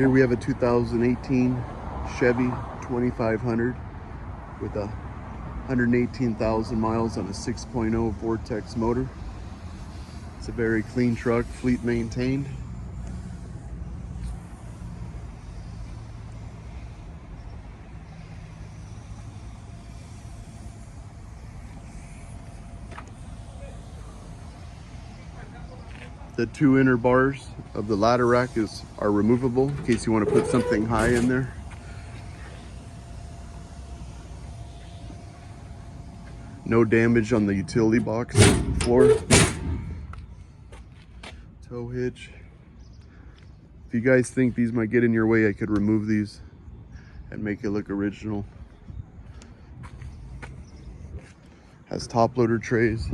Here we have a 2018 Chevy 2500 with 118,000 miles on a 6.0 Vortex motor. It's a very clean truck, fleet maintained. The two inner bars of the ladder rack are removable in case you want to put something high in there. No damage on the utility box floor. Tow hitch. If you guys think these might get in your way, I could remove these and make it look original. Has top loader trays.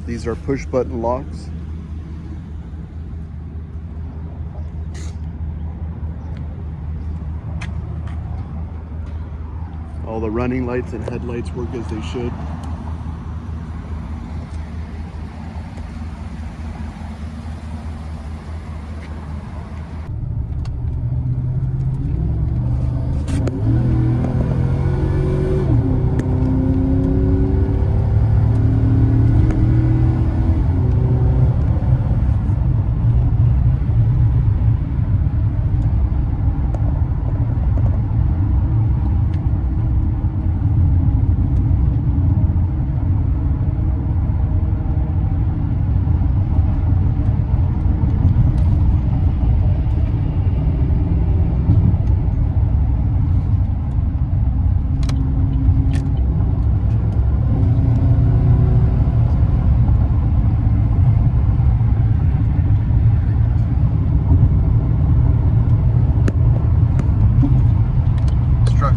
These are push button locks. All the running lights and headlights work as they should.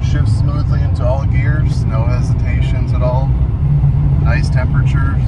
Shifts smoothly into all gears, no hesitations at all. Nice temperatures.